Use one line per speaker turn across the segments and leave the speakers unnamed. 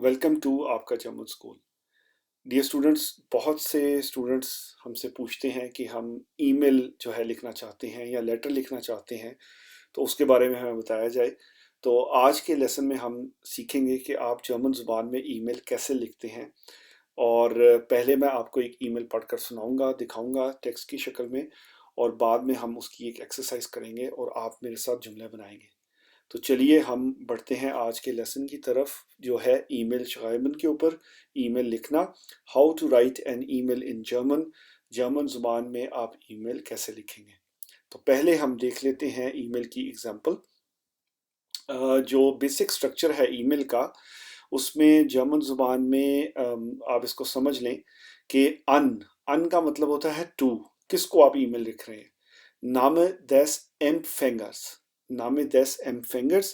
Welcome to आपका German school. Dear students, बहुत से स्टूडेंट्स हमसे पूछते हैं कि हम ईमेल जो है लिखना चाहते हैं या लेटर लिखना चाहते हैं, तो उसके बारे में हमें बताया जाए। तो आज के लेसन में हम सीखेंगे कि आप जर्मन ज़ुबान में ईमेल कैसे लिखते हैं। और पहले मैं आपको एक ईमेल पढ़कर सुनाऊंगा, दिखाऊंगा टेक्स्ट की शक्ल में, और बाद में हम उसकी एक एक्सरसाइज करेंगे और आप मेरे साथ जुमले बनाएंगे। तो चलिए हम बढ़ते हैं आज के लेसन की तरफ, जो है ईमेल schreiben के ऊपर। ईमेल लिखना, how to write an email in German. German ज़ुबान में आप ईमेल कैसे लिखेंगे। तो पहले हम देख लेते हैं ईमेल की एग्जांपल। जो बेसिक स्ट्रक्चर है ईमेल का, उसमें जर्मन ज़ुबान में आप इसको समझ लें कि अन अन का मतलब होता है टू। किसको आप ईमेल लिख रहे हैं? नामे des Empfängers। नामे des Empfängers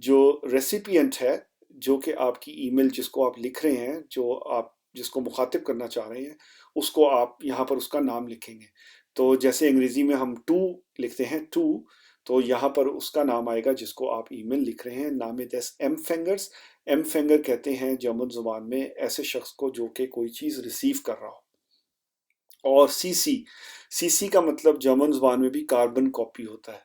जो रेसिपिएंट है, जो कि आपकी ईमेल जिसको आप लिख रहे हैं, जो आप जिसको मुखातिब करना चाह रहे हैं, उसको आप यहाँ पर उसका नाम लिखेंगे। तो जैसे अंग्रेजी में हम टू लिखते हैं, टू, तो यहाँ पर उसका नाम आएगा जिसको आप ईमेल लिख रहे हैं। नामे des Empfängers। एम्फेंगर कहते हैं जर्मन जुबान में ऐसे शख्स को जो कि कोई चीज़ रिसीव कर रहा हो। और सीसी, सीसी का मतलब जर्मन जुबान में भी कार्बन कॉपी होता है।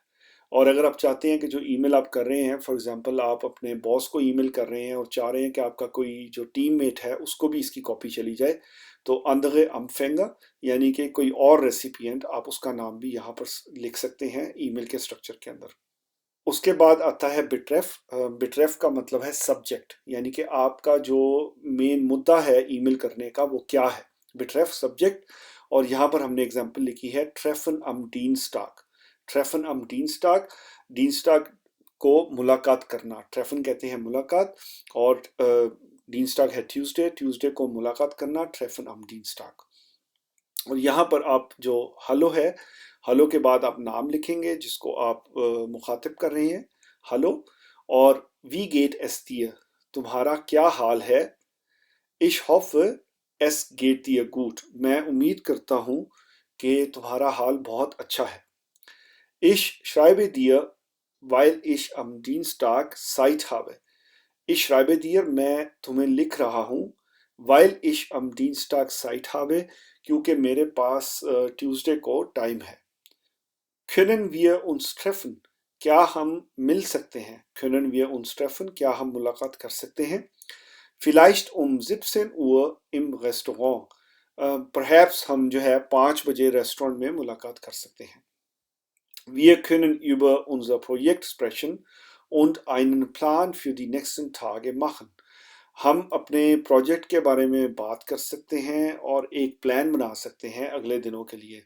और अगर आप चाहते हैं कि जो ईमेल आप कर रहे हैं, फॉर एग्जांपल आप अपने बॉस को ईमेल कर रहे हैं और चाह रहे हैं कि आपका कोई जो टीममेट है उसको भी इसकी कॉपी चली जाए, तो अंदर अम्फेंगा यानी कि कोई और रेसिपिएंट, आप उसका नाम भी यहाँ पर लिख सकते हैं ईमेल के स्ट्रक्चर के अंदर। उसके बाद आता है बिटरेफ। बिटरेफ का मतलब है सब्जेक्ट, यानी कि आपका जो मेन मुद्दा है ईमेल करने का वो क्या है। बिटरेफ सब्जेक्ट। और यहाँ पर हमने एग्जांपल लिखी है ट्रेफन अम डीनस्टाग। ट्रेफन अम डीनस्टाग, डीनस्टाग को मुलाकात करना। ट्रेफन कहते हैं मुलाकात, और डीनस्टाग है ट्यूसडे, ट्यूसडे को मुलाकात करना, ट्रेफन अम डीनस्टाग। और यहाँ पर आप जो हेलो है, हेलो के बाद आप नाम लिखेंगे जिसको आप मुखातिब कर रहे हैं, हेलो। और वी गेट एस दियर, तुम्हारा क्या हाल है। इश hoffe es geht dir gut, मैं उम्मीद करता हूँ कि तुम्हारा हाल बहुत अच्छा है। Ich schreibe dir, weil ich am Dienstag Zeit habe। Ich schreibe dir, मैं तुम्हें लिख रहा हूँ, weil ich am Dienstag Zeit habe, क्योंकि मेरे पास ट्यूसडे को टाइम है। Können wir uns treffen, क्या हम मिल सकते हैं। Können wir uns treffen, क्या हम मुलाकात कर सकते हैं। Vielleicht um 17 Uhr im Restaurant, perhaps हम जो है 5 बजे रेस्टोरेंट में मुलाकात कर सकते हैं। Wir können über unser Projekt sprechen und einen Plan für die nächsten Tage machen। हम अपने प्रोजेक्ट के बारे में बात कर सकते हैं और एक प्लान बना सकते हैं अगले दिनों के लिए।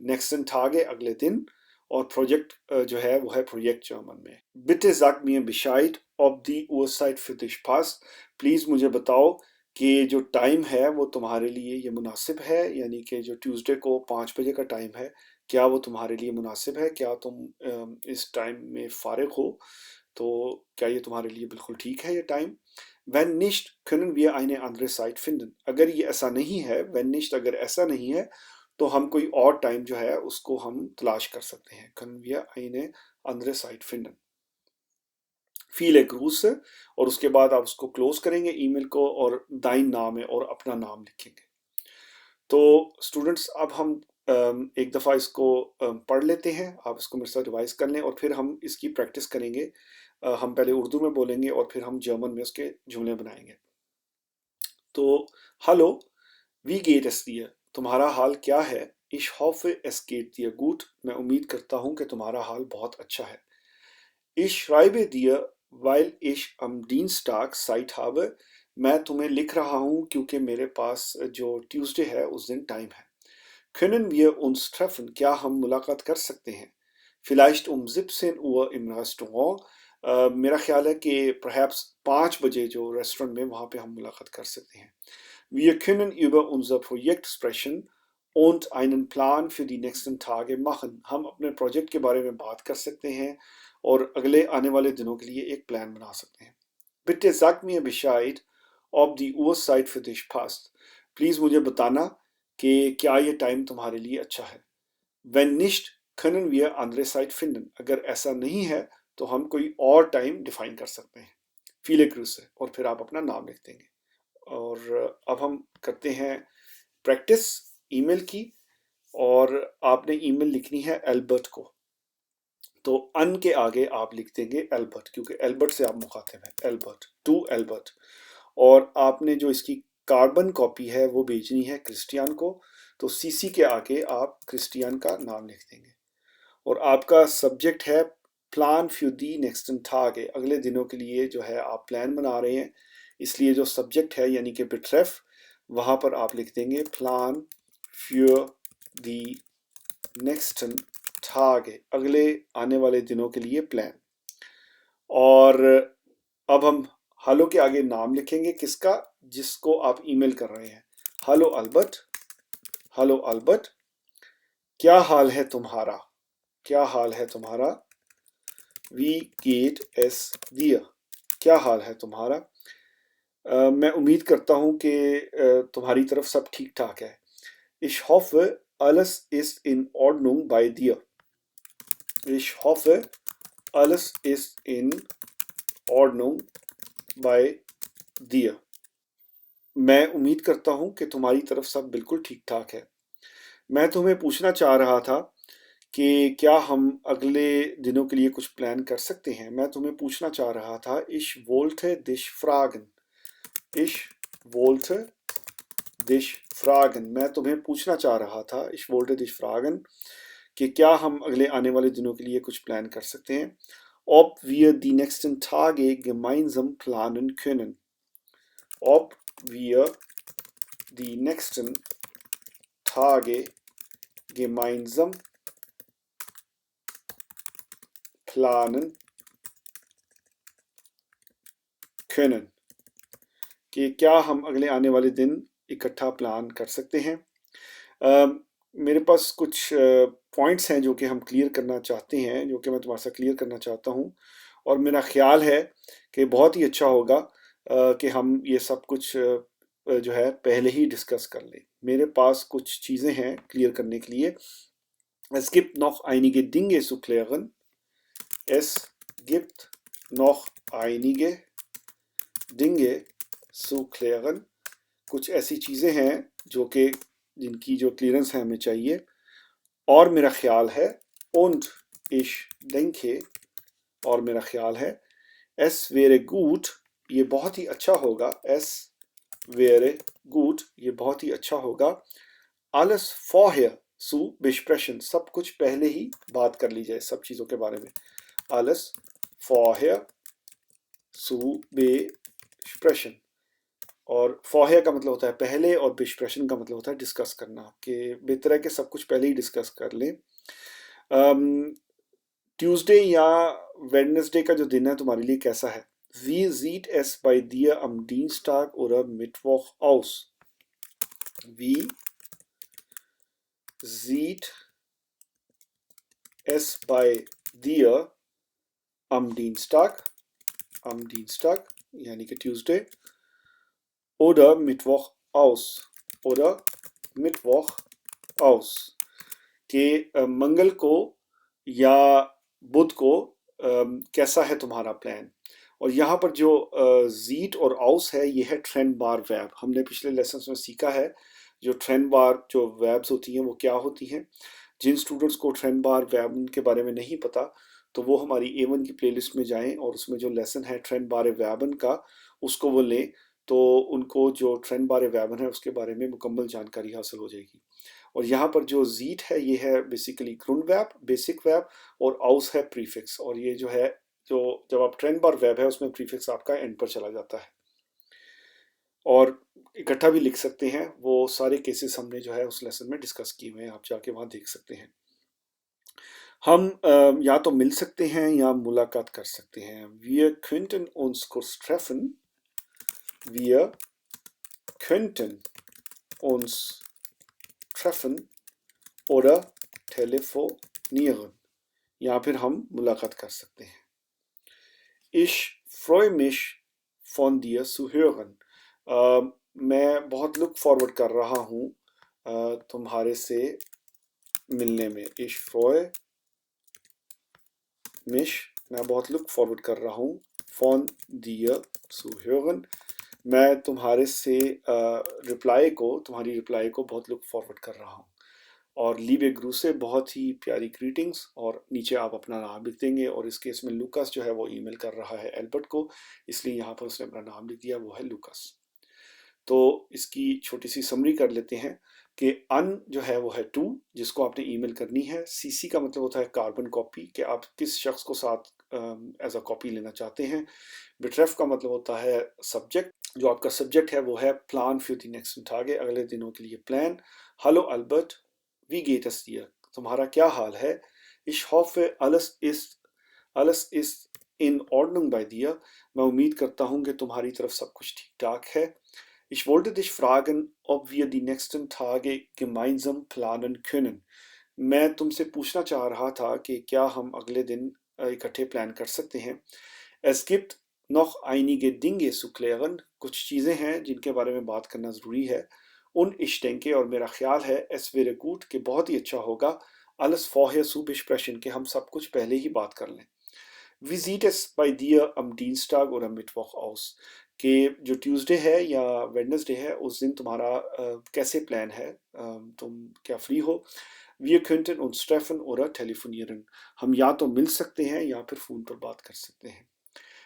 नेक्स्ट Tage अगले दिन, और प्रोजेक्ट जो है वो है प्रोजेक्ट जर्मन में। Bitte sag mir Bescheid ob die Uhrzeit für dich passt। Please मुझे बताओ कि जो टाइम है वो तुम्हारे लिए ये मुनासिब है, यानी कि जो ट्यूसडे को 5 बजे का टाइम है, क्या वो तुम्हारे लिए मुनासिब है, क्या तुम इस टाइम में फारिग हो, तो क्या ये तुम्हारे लिए बिल्कुल ठीक है ये time. Wenn nicht können wir eine andere Zeit finden। अगर ये ऐसा नहीं है, wenn nicht अगर ऐसा नहीं है, तो हम कोई और टाइम जो है उसको हम तलाश कर सकते हैं। Können wir eine andere Zeit finden। viele Grüße, और उसके बाद आप उसको क्लोज करेंगे ईमेल को, और दाइन नाम है और अपना नाम लिखेंगे। तो स्टूडेंट्स, अब हम एक दफ़ा इसको पढ़ लेते हैं, आप इसको मेरे साथ रिवाइज कर लें और फिर हम इसकी प्रैक्टिस करेंगे। हम पहले उर्दू में बोलेंगे और फिर हम जर्मन में उसके जुमले बनाएंगे। तो हेलो, वी गेट एस दियर, तुम्हारा हाल क्या है। ich hoffe es geht dir gut, मैं उम्मीद करता हूँ कि तुम्हारा हाल बहुत अच्छा है। Ich schreibe dir, weil ich am Dienstag Zeit habe। मैं तुम्हें लिख रहा हूँ क्योंकि मेरे पास जो ट्यूसडे है उस दिन टाइम है। Können wir uns treffen, क्या हम मुलाकात कर सकते हैं। Vielleicht um 17 Uhr im Restaurant, मेरा ख्याल है कि perhaps 5 बजे जो रेस्टोरेंट में वहाँ पे हम मुलाकात कर सकते हैं। Wir können über unser Projekt sprechen und einen Plan für die nächsten Tage machen। हम अपने प्रोजेक्ट के बारे में बात कर सकते हैं और अगले आने वाले दिनों के लिए एक प्लान बना सकते हैं। Bitte sag mir Bescheid ob die Uhrzeit für dich passt। Please मुझे बताना कि क्या ये टाइम तुम्हारे लिए अच्छा है। Wenn nicht können wir andere Zeit finden। अगर ऐसा नहीं है तो हम कोई और टाइम डिफाइन कर सकते हैं। viele Grüße, और फिर आप अपना नाम लिख देंगे। और अब हम करते हैं प्रैक्टिस ईमेल की। और आपने ईमेल लिखनी है एल्बर्ट को, तो अन के आगे आप लिख देंगे एल्बर्ट, क्योंकि एल्बर्ट से आप मुखातिब हैं। Albert, to Albert. और आपने जो इसकी कार्बन कॉपी है वो भेजनी है क्रिस्टियन को, तो सीसी के आगे आप क्रिस्टियन का नाम लिख देंगे। और आपका सब्जेक्ट है प्लान फ्यू दी नेक्स्टन थागे, अगले दिनों के लिए जो है आप प्लान बना रहे हैं, इसलिए जो सब्जेक्ट है यानी कि बिट्रेफ, वहाँ पर आप लिख देंगे प्लान फ्यू दी नेक्स्टन थागे, अगले आने वाले दिनों के लिए प्लान। और अब हम हेलो के आगे नाम लिखेंगे किसका, जिसको आप ईमेल कर रहे हैं। हेलो अल्बर्ट, हेलो अल्बर्ट, क्या हाल है तुम्हारा, क्या हाल है तुम्हारा। वी गेट एस दिया, क्या हाल है तुम्हारा। मैं उम्मीद करता हूँ कि तुम्हारी तरफ सब ठीक ठाक है। Ich hoffe, alles ist in Ordnung bei dir. Ich hoffe, alles ist in Ordnung bei dir. मैं उम्मीद करता हूँ कि तुम्हारी तरफ सब बिल्कुल ठीक ठाक है। मैं तुम्हें पूछना चाह रहा था कि क्या हम अगले दिनों के लिए कुछ प्लान कर सकते हैं। मैं तुम्हें पूछना चाह रहा था, Ich wollte dich fragen. Ich wollte dich fragen. मैं तुम्हें पूछना चाह रहा था, Ich wollte dich fragen, कि क्या हम अगले आने वाले दिनों के लिए कुछ प्लान कर सकते हैं। Ob wir die nächsten Tage gemeinsam planen können. Ob wir die nächsten Tage gemeinsam planen können, कि क्या हम अगले आने वाले दिन इकट्ठा प्लान कर सकते हैं। मेरे पास कुछ पॉइंट्स हैं जो कि हम क्लियर करना चाहते हैं, जो कि मैं तुम्हारे साथ क्लियर करना चाहता हूँ। और मेरा ख्याल है कि बहुत ही अच्छा होगा कि हम ये सब कुछ जो है पहले ही डिस्कस कर लें। मेरे पास कुछ चीज़ें हैं क्लियर करने के लिए। Es gibt noch einige Dinge zu klären. Es gibt noch einige Dinge zu klären. कुछ ऐसी चीज़ें हैं जो कि जिनकी जो क्लियरेंस है हमें चाहिए। और मेरा ख्याल है, und ich denke, और मेरा ख्याल है, es wäre gut, ये बहुत ही अच्छा होगा। es wäre gut, ये बहुत ही अच्छा होगा। alles vorher zu besprechen, सब कुछ पहले ही बात कर ली जाए सब चीज़ों के बारे में। alles vorher zu besprechen, और vorher का मतलब होता है पहले, और besprechen का मतलब होता है डिस्कस करना, कि बेहतर है कि सब कुछ पहले ही डिस्कस कर लें। ट्यूसडे या वेडनेसडे का जो दिन है तुम्हारे लिए कैसा है। Wie sieht es bei dir am Dienstag oder Mittwoch aus? Wie sieht es bei dir am Dienstag यानी कि Tuesday, oder Mittwoch aus, oder Mittwoch aus, कि मंगल को या बुध को कैसा है तुम्हारा प्लान। और यहाँ पर जो जीट और आउस है, ये है ट्रेंड बार वेब। हमने पिछले लेसन में सीखा है जो ट्रेंड बार जो वेब्स होती हैं वो क्या होती हैं। जिन स्टूडेंट्स को ट्रेंड बार वेब के बारे में नहीं पता, तो वो हमारी A1 की प्लेलिस्ट में जाएं और उसमें जो लेसन है ट्रेंड बार वेबन का, उसको वो लें, तो उनको जो ट्रेंड बार वेबन है उसके बारे में मुकम्मल जानकारी हासिल हो जाएगी। और यहाँ पर जो जीट है ये है बेसिकली ग्रुंड वेब, बेसिक वेब, और आउस है प्रीफिक्स। और ये जो है, जो जब आप ट्रेंड बार वेब है उसमें प्रीफिक्स आपका एंड पर चला जाता है। और इकट्ठा भी लिख सकते हैं, वो सारे केसेस हमने जो है उस लेसन में डिस्कस किए हुए हैं, आप जाके वहाँ देख सकते हैं। हम या तो मिल सकते हैं या मुलाकात कर सकते हैं। Wir könnten uns kurz treffen. Wir könnten uns treffen oder telefonieren. या फिर हम मुलाकात कर सकते हैं। Ich freue mich von dir zu hören. मैं बहुत लुक फॉरवर्ड कर रहा हूँ तुम्हारे से मिलने में। Ich freue mich, मैं बहुत लुक फॉरवर्ड कर रहा हूँ, von dir zu hören, मैं तुम्हारी रिप्लाई को बहुत लुक फॉरवर्ड कर रहा हूँ। और लीवे ग्रू से बहुत ही प्यारी ग्रीटिंग्स, और नीचे आप अपना नाम लिख देंगे। और इस केस में लूकास जो है वो ईमेल कर रहा है एल्बर्ट को, इसलिए यहाँ पर उसने अपना नाम लिख दिया, वो है लूकास। तो इसकी छोटी सी समरी कर लेते हैं कि अन जो है वो है टू, जिसको आपने ईमेल करनी है। सीसी का मतलब होता है कार्बन कॉपी, कि आप किस शख्स को साथ एज अ कॉपी लेना चाहते हैं। बिट्रेफ का मतलब होता है सब्जेक्ट, जो आपका सब्जेक्ट है वो है plan for the next target, अगले दिनों के लिए plan. Hello Albert, we get us there, तुम्हारा क्या हाल है। इश हॉफे alles ist in Ordnung bei dir, मैं उम्मीद करता हूँ कि तुम्हारी तरफ सब कुछ ठीक ठाक है। Ich wollte dich fragen, ob wir die nächsten Tage gemeinsam planen können. मैं तुमसे पूछना चाह रहा था कि क्या हम अगले दिन इकट्ठे प्लान कर सकते हैं। Es gibt noch einige Dinge zu klären. कुछ चीज़ें हैं जिनके बारे में बात करना ज़रूरी है। Und ich denke, और मेरा ख्याल है, es wäre gut, कि बहुत ही अच्छा होगा, alles vorher zu besprechen, कि हम सब कुछ पहले ही बात कर लें। Wie sieht es bei dir am Dienstag oder Mittwoch aus? कि जो ट्यूसडे है या वेडनेसडे है उस दिन तुम्हारा कैसे प्लान है, तुम क्या फ्री हो। Wir könnten uns treffen oder telefonieren. हम या तो मिल सकते हैं या फिर फ़ोन पर बात कर सकते हैं।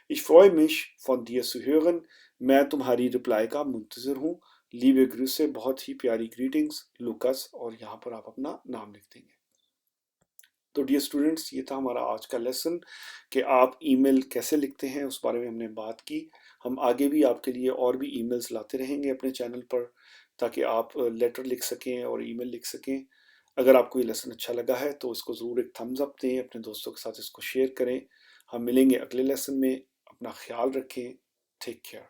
Ich freue mich von dir zu hören. मैं तुम्हारी रिप्लाई का मुंतज़िर हूँ। लीवे ग्रूसे, बहुत ही प्यारी ग्रीटिंग्स लुकस, और यहाँ पर आप अपना नाम लिख देंगे। तो डियर स्टूडेंट्स, ये था हमारा आज का लेसन कि आप ईमेल कैसे लिखते हैं, उस बारे में हमने बात की। हम आगे भी आपके लिए और भी ईमेल्स लाते रहेंगे अपने चैनल पर, ताकि आप लेटर लिख सकें और ईमेल लिख सकें। अगर आपको ये लेसन अच्छा लगा है तो इसको ज़रूर एक थम्स अप दें, अपने दोस्तों के साथ इसको शेयर करें। हम मिलेंगे अगले लेसन में। अपना ख्याल रखें। Take care.